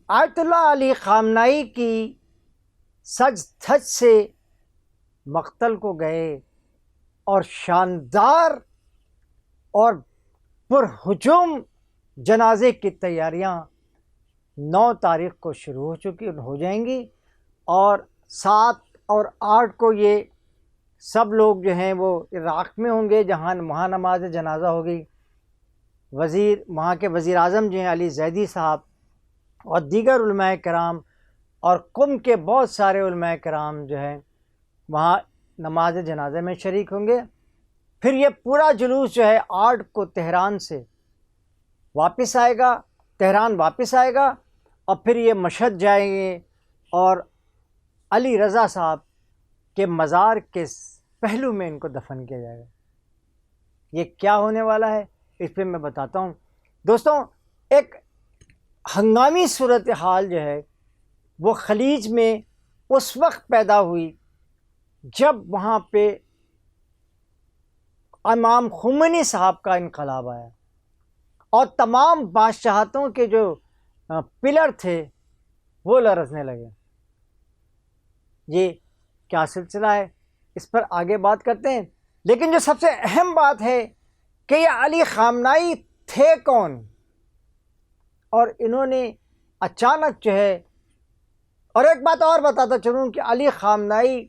آیت اللہ علی خامنائی کی سج دھج سے مقتل کو گئے اور شاندار اور پرہجوم جنازے کی تیاریاں 9 تاریخ کو شروع ہو جائیں گی، اور 7 اور 8 کو یہ سب لوگ جو ہیں وہ عراق میں ہوں گے جہاں وہاں نماز جنازہ ہوگی۔ وہاں کے وزیر اعظم جو ہیں علی زیدی صاحب اور دیگر علماء کرام اور قم کے بہت سارے علماء کرام جو ہیں وہاں نماز جنازے میں شریک ہوں گے۔ پھر یہ پورا جلوس جو ہے 8 کو تہران سے واپس آئے گا، تہران واپس آئے گا، اور پھر یہ مشہد جائیں گے اور علی رضا صاحب کے مزار کے پہلو میں ان کو دفن کیا جائے گا۔ یہ کیا ہونے والا ہے اس پہ میں بتاتا ہوں۔ دوستوں، ایک ہنگامی صورتحال جو ہے وہ خلیج میں اس وقت پیدا ہوئی جب وہاں پہ امام خمینی صاحب کا انقلاب آیا اور تمام بادشاہتوں کے جو پلر تھے وہ لرزنے لگے۔ یہ کیا سلسلہ ہے، اس پر آگے بات کرتے ہیں، لیکن جو سب سے اہم بات ہے کہ یہ علی خامنائی تھے کون، اور انہوں نے اچانک جو ہے، اور ایک بات اور بتاتا چلوں کہ علی خامنائی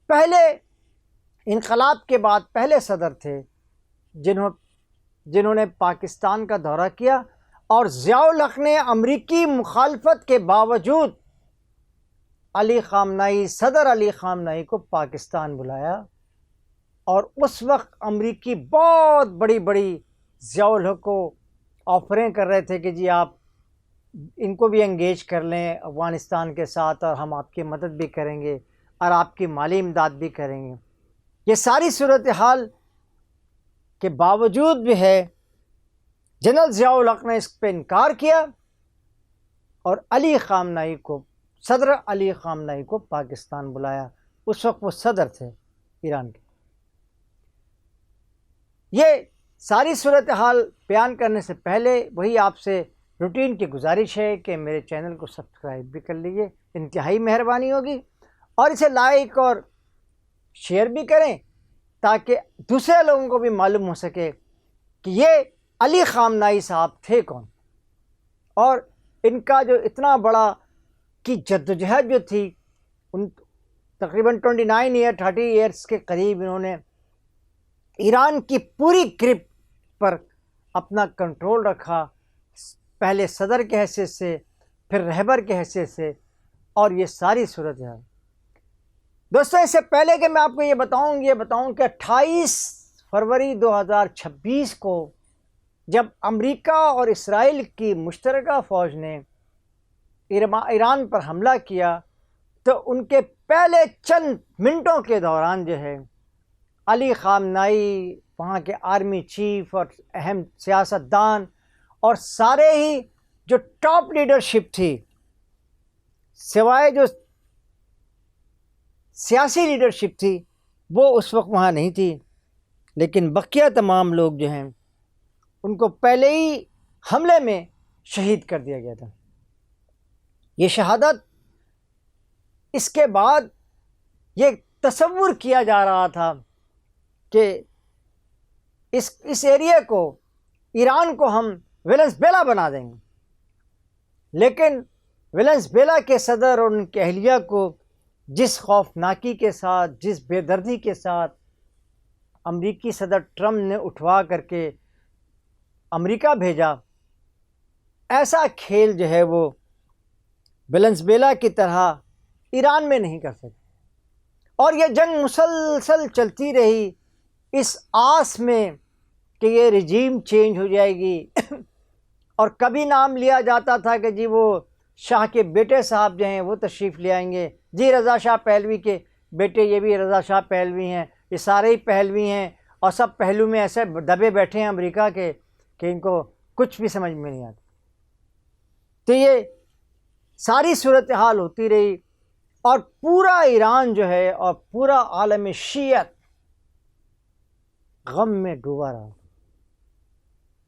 پہلے انقلاب کے بعد پہلے صدر تھے جنہوں نے پاکستان کا دورہ کیا، اور ضیاء الحق نے امریکی مخالفت کے باوجود صدر علی خامنائی کو پاکستان بلایا، اور اس وقت امریکی بہت بڑی بڑی ضیاء الحق کو آفریں کر رہے تھے کہ جی آپ ان کو بھی انگیج کر لیں افغانستان کے ساتھ، اور ہم آپ کی مدد بھی کریں گے اور آپ کی مالی امداد بھی کریں گے۔ یہ ساری صورتحال کے باوجود بھی ہے جنرل ضیاء الحق نے اس پہ انکار کیا، اور صدر علی خامنائی کو پاکستان بلایا۔ اس وقت وہ صدر تھے ایران کے۔ یہ ساری صورتحال بیان کرنے سے پہلے وہی آپ سے روٹین کی گزارش ہے کہ میرے چینل کو سبسکرائب بھی کر لیجئے، انتہائی مہربانی ہوگی، اور اسے لائک اور شیئر بھی کریں تاکہ دوسرے لوگوں کو بھی معلوم ہو سکے کہ یہ علی خامنائی صاحب تھے کون، اور ان کا جو اتنا بڑا کی جدوجہد جو تھی، ان تقریباً 30 ایئرس کے قریب انہوں نے ایران کی پوری گرپ پر اپنا کنٹرول رکھا، پہلے صدر کے حیثیت سے، پھر رہبر کے حیثیت سے، اور یہ ساری صورت ہے۔ دوستوں، اس سے پہلے کہ میں آپ کو یہ بتاؤں کہ 28 فروری 2026 کو جب امریکہ اور اسرائیل کی مشترکہ فوج نے ایران پر حملہ کیا، تو ان کے پہلے چند منٹوں کے دوران جو ہے علی خامنائی، وہاں کے آرمی چیف اور اہم سیاستدان اور سارے ہی جو ٹاپ لیڈرشپ تھی، سوائے جو سیاسی لیڈرشپ تھی وہ اس وقت وہاں نہیں تھی، لیکن بقیہ تمام لوگ جو ہیں ان کو پہلے ہی حملے میں شہید کر دیا گیا تھا۔ یہ شہادت، اس کے بعد یہ تصور کیا جا رہا تھا کہ اس ایریا کو، ایران کو ہم ویلنزویلا بنا دیں گے، لیکن ویلنزویلا کے صدر اور ان کی اہلیہ کو جس خوفناکی کے ساتھ، جس بے دردی کے ساتھ امریکی صدر ٹرمپ نے اٹھوا کر کے امریکہ بھیجا، ایسا کھیل جو ہے وہ ویلنزویلا کی طرح ایران میں نہیں کر سکتے، اور یہ جنگ مسلسل چلتی رہی اس آس میں کہ یہ رجیم چینج ہو جائے گی، اور کبھی نام لیا جاتا تھا کہ جی وہ شاہ کے بیٹے صاحب جو ہیں وہ تشریف لے آئیں گے، جی رضا شاہ پہلوی کے بیٹے، یہ بھی رضا شاہ پہلوی ہیں، یہ سارے ہی پہلوی ہیں، اور سب پہلو میں ایسے دبے بیٹھے ہیں امریکہ کے کہ ان کو کچھ بھی سمجھ میں نہیں آتا۔ تو یہ ساری صورتحال ہوتی رہی، اور پورا ایران جو ہے اور پورا عالم شیعت غم میں ڈوبا رہا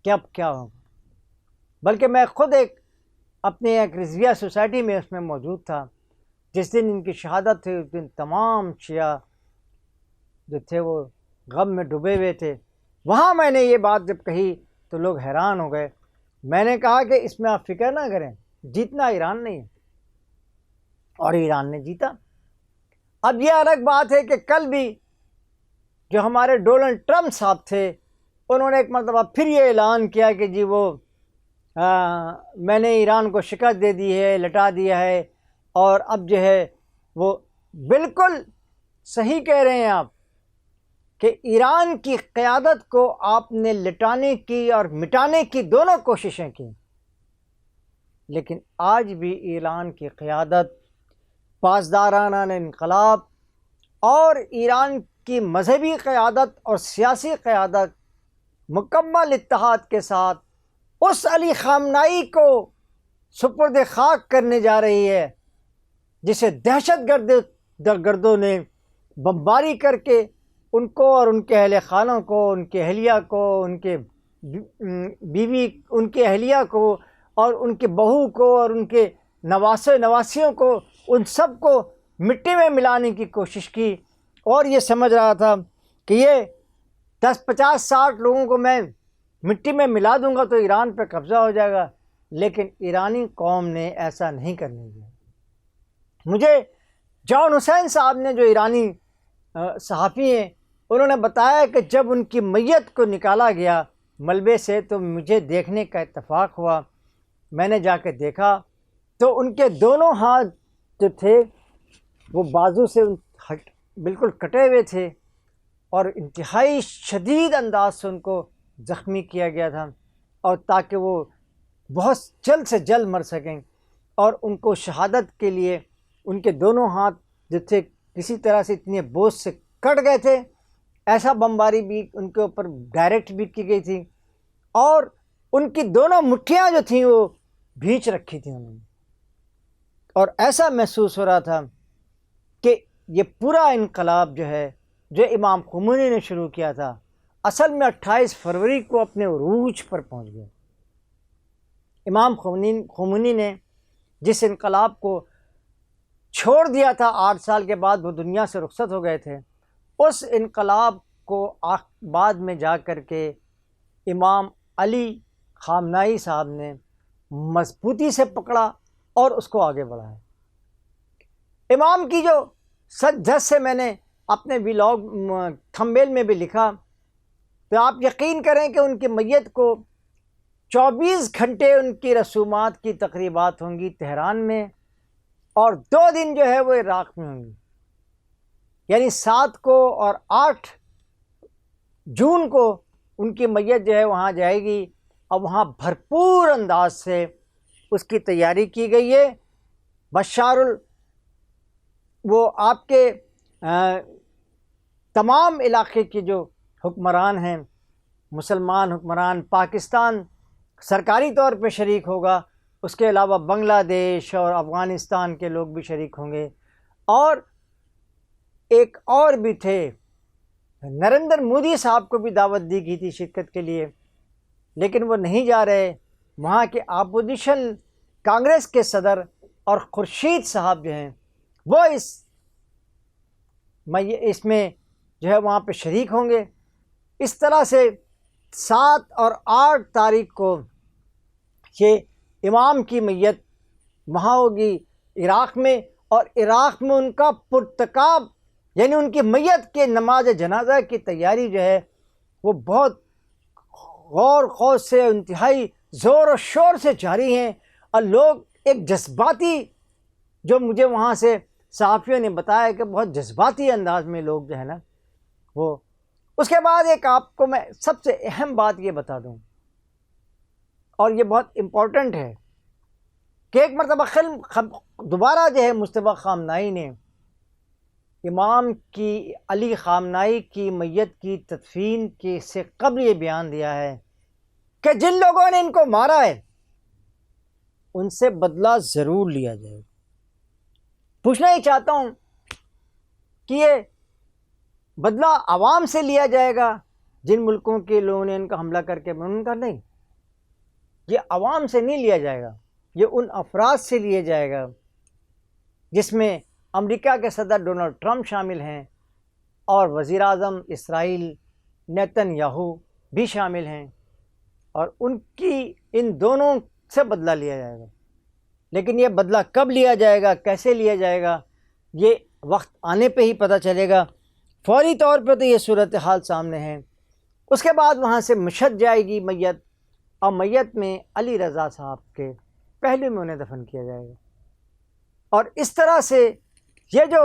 کہ اب کیا ہوگا۔ بلکہ میں خود ایک اپنے ایک رضویہ سوسائٹی میں اس میں موجود تھا. جس دن ان کی شہادت تھی اس دن تمام شیعہ جو تھے وہ غم میں ڈوبے ہوئے تھے. وہاں میں نے یہ بات جب کہی تو لوگ حیران ہو گئے. میں نے کہا کہ اس میں آپ فکر نہ کریں، جیتنا ایران نہیں ہے، اور ایران نے جیتا. اب یہ الگ بات ہے کہ کل بھی جو ہمارے ڈونلڈ ٹرمپ صاحب تھے انہوں نے ایک مرتبہ پھر یہ اعلان کیا کہ جی وہ میں نے ایران کو شکست دے دی ہے، لٹا دیا ہے، اور اب جو ہے وہ بالکل صحیح کہہ رہے ہیں آپ کہ ایران کی قیادت کو آپ نے لٹانے کی اور مٹانے کی دونوں کوششیں کی. لیکن آج بھی ایران کی قیادت، پاسدارانہ انقلاب اور ایران کی مذہبی قیادت اور سیاسی قیادت مکمل اتحاد کے ساتھ اس علی خامنائی کو سپرد خاک کرنے جا رہی ہے جسے دہشت گردوں نے بمباری کر کے ان کو اور ان کے اہل خانوں کو، ان کے اہلیہ کو، ان کے بیوی، ان کے اہلیہ کو اور ان کے بہو کو اور ان کے نواسیوں کو، ان سب کو مٹی میں ملانے کی کوشش کی. اور یہ سمجھ رہا تھا کہ یہ 10 50 60 لوگوں کو میں مٹی میں ملا دوں گا تو ایران پہ قبضہ ہو جائے گا. لیکن ایرانی قوم نے ایسا نہیں کرنے دیا. مجھے جان حسین صاحب نے، جو ایرانی صحافی ہیں، انہوں نے بتایا کہ جب ان کی میت کو نکالا گیا ملبے سے تو مجھے دیکھنے کا اتفاق ہوا. میں نے جا کے دیکھا تو ان کے دونوں ہاتھ جو تھے وہ بازو سے بالکل کٹے ہوئے تھے اور انتہائی شدید انداز سے ان کو زخمی کیا گیا تھا، اور تاکہ وہ بہت جلد سے جلد مر سکیں. اور ان کو شہادت کے لیے ان کے دونوں ہاتھ جو تھے کسی طرح سے اتنے بوجھ سے کٹ گئے تھے. ایسا بمباری بھی ان کے اوپر ڈائریکٹ بھی کی گئی تھی، اور ان کی دونوں مٹھیاں جو تھیں وہ بھینچ رکھی تھیں انہوں نے. اور ایسا محسوس ہو رہا تھا کہ یہ پورا انقلاب جو ہے جو امام خمینی نے شروع کیا تھا اصل میں 28 فروری کو اپنے عروج پر پہنچ گیا. امام خمینی نے جس انقلاب کو چھوڑ دیا تھا 8 سال کے بعد وہ دنیا سے رخصت ہو گئے تھے، اس انقلاب کو بعد میں جا کر کے امام علی خامنائی صاحب نے مضبوطی سے پکڑا اور اس کو آگے بڑھایا. امام کی جو سچ دھس سے میں نے اپنے ولاگ تھمبیل میں بھی لکھا، تو آپ یقین کریں کہ ان کی میت کو 24 گھنٹے ان کی رسومات کی تقریبات ہوں گی تہران میں، اور 2 دن جو ہے وہ عراق میں ہوں گی. یعنی 7 کو اور 8 جون کو ان کی میت جو ہے وہاں جائے گی، اور وہاں بھرپور انداز سے اس کی تیاری کی گئی ہے. وہ آپ کے تمام علاقے کے جو حکمران ہیں، مسلمان حکمران، پاکستان سرکاری طور پہ شریک ہوگا، اس کے علاوہ بنگلہ دیش اور افغانستان کے لوگ بھی شریک ہوں گے. اور ایک اور بھی تھے، نریندر مودی صاحب کو بھی دعوت دی گئی تھی شرکت کے لیے، لیکن وہ نہیں جا رہے. وہاں کے اپوزیشن کانگریس کے صدر اور خورشید صاحب جو ہیں وہ اس میں جو ہے وہاں پہ شریک ہوں گے. اس طرح سے 7 اور 8 تاریخ کو یہ امام کی میت وہاں ہوگی عراق میں، اور عراق میں ان کا پرتکاب یعنی ان کی میت کے نماز جنازہ کی تیاری جو ہے وہ بہت غور خوض سے، انتہائی زور و شور سے جاری ہیں. اور لوگ ایک جذباتی، جو مجھے وہاں سے صحافیوں نے بتایا کہ بہت جذباتی انداز میں لوگ جو ہے نا وہ. اس کے بعد ایک آپ کو میں سب سے اہم بات یہ بتا دوں، اور یہ بہت امپورٹنٹ ہے، کہ ایک مرتبہ دوبارہ جو ہے مصطفیٰ خامنائی نے امام کی علی خامنائی کی میت کی تدفین کے سے قبل یہ بیان دیا ہے کہ جن لوگوں نے ان کو مارا ہے ان سے بدلہ ضرور لیا جائے گا. پوچھنا ہی چاہتا ہوں کہ یہ بدلہ عوام سے لیا جائے گا جن ملکوں کے لوگوں نے ان کا حملہ کر کے؟ ان کا نہیں، یہ عوام سے نہیں لیا جائے گا. یہ ان افراد سے لیا جائے گا جس میں امریکہ کے صدر ڈونلڈ ٹرمپ شامل ہیں اور وزیر اعظم اسرائیل نیتن یاہو بھی شامل ہیں، اور ان دونوں سے بدلہ لیا جائے گا۔ لیکن یہ بدلہ کب لیا جائے گا، کیسے لیا جائے گا، یہ وقت آنے پہ ہی پتہ چلے گا۔ فوری طور پہ تو یہ صورتحال سامنے ہے۔ اس کے بعد وہاں سے مشہد جائے گی میت، اور میت میں علی رضا صاحب کے پہلو میں انہیں دفن کیا جائے گا۔ اور اس طرح سے یہ جو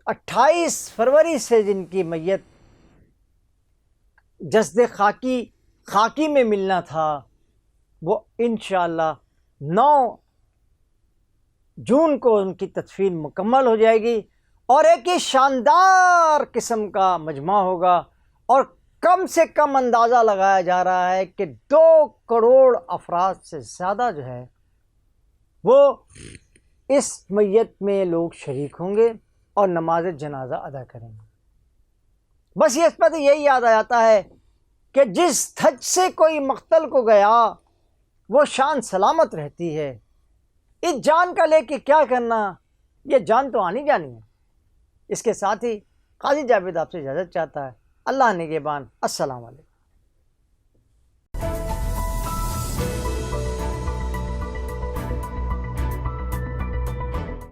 28 فروری سے جن کی میت جسد خاکی میں ملنا تھا، وہ انشاءاللہ 9 جون کو ان کی تدفین مکمل ہو جائے گی، اور ایک ہی شاندار قسم کا مجمع ہوگا، اور کم سے کم اندازہ لگایا جا رہا ہے کہ 2 کروڑ افراد سے زیادہ جو ہے وہ اس میت میں لوگ شریک ہوں گے اور نماز جنازہ ادا کریں گے۔ بس یہ اس پر یہی یاد آ جاتا ہے کہ جس دھج سے کوئی مقتل کو گیا وہ شان سلامت رہتی ہے۔ اس جان کا لے کے کیا کرنا، یہ جان تو آنی جانی ہے۔ اس کے ساتھ ہی قاضی جاوید آپ سے اجازت چاہتا ہے۔ اللہ نگہبان۔ السلام علیکم۔